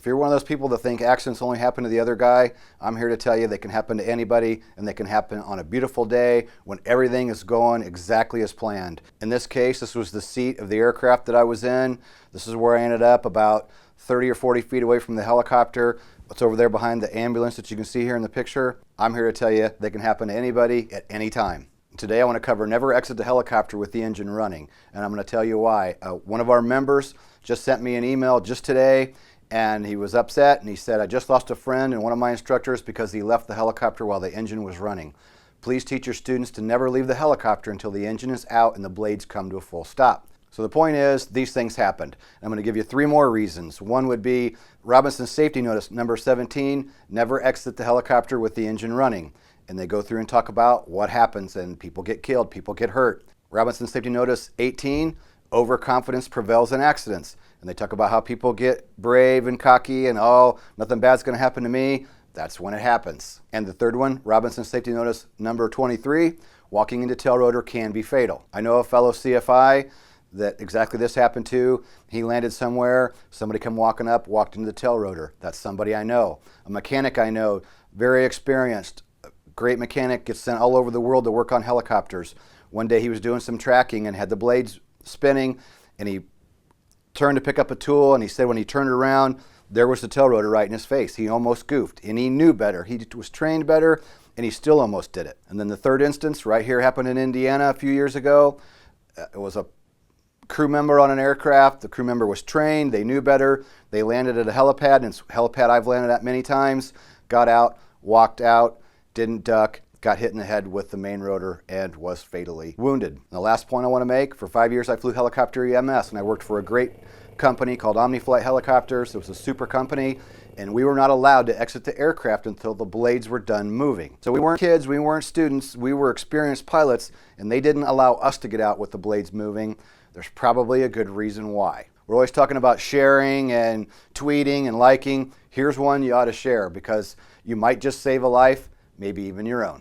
If you're one of those people that think accidents only happen to the other guy, I'm here to tell you they can happen to anybody, and they can happen on a beautiful day when everything is going exactly as planned. In this case, this was the seat of the aircraft that I was in. This is where I ended up, about 30 or 40 feet away from the helicopter. It's over there behind the ambulance that you can see here in the picture. I'm here to tell you they can happen to anybody at any time. Today I want to cover never exit the helicopter with the engine running, and I'm going to tell you why. One of our members just sent me an email just today, and he was upset, and he said, I just lost a friend and one of my instructors because he left the helicopter while the engine was running. Please teach your students to never leave the helicopter until the engine is out and the blades come to a full stop. So the point is, these things happened. I'm going to give you 3 more reasons. One would be Robinson's safety notice number 17, never exit the helicopter with the engine running. And they go through and talk about what happens, and people get killed, people get hurt. Robinson's safety notice 18, overconfidence prevails in accidents. And they talk about how people get brave and cocky and, oh, nothing bad's going to happen to me. That's when it happens. And the third one, Robinson's safety notice number 23, walking into tail rotor can be fatal. I know a fellow CFI that exactly this happened to. He landed somewhere, somebody come walking up, walked into the tail rotor. That's somebody I know. A mechanic I know, very experienced, great mechanic, gets sent all over the world to work on helicopters. One day he was doing some tracking and had the blades spinning, and he turned to pick up a tool, and he said when he turned around, there was the tail rotor right in his face. He almost goofed, and he knew better. He was trained better, and he still almost did it. And then the third instance right here happened in Indiana a few years ago. It was a crew member on an aircraft. The crew member was trained, they knew better. They landed at a helipad, and it's a helipad I've landed at many times. Got out, walked out, didn't duck, got hit in the head with the main rotor, and was fatally wounded. And the last point I want to make, for 5 years I flew helicopter EMS, and I worked for a great company called Omni Flight Helicopters. It was a super company, and we were not allowed to exit the aircraft until the blades were done moving. So we weren't kids, we weren't students, we were experienced pilots, and they didn't allow us to get out with the blades moving. There's probably a good reason why. We're always talking about sharing and tweeting and liking. Here's one you ought to share, because you might just save a life, maybe even your own.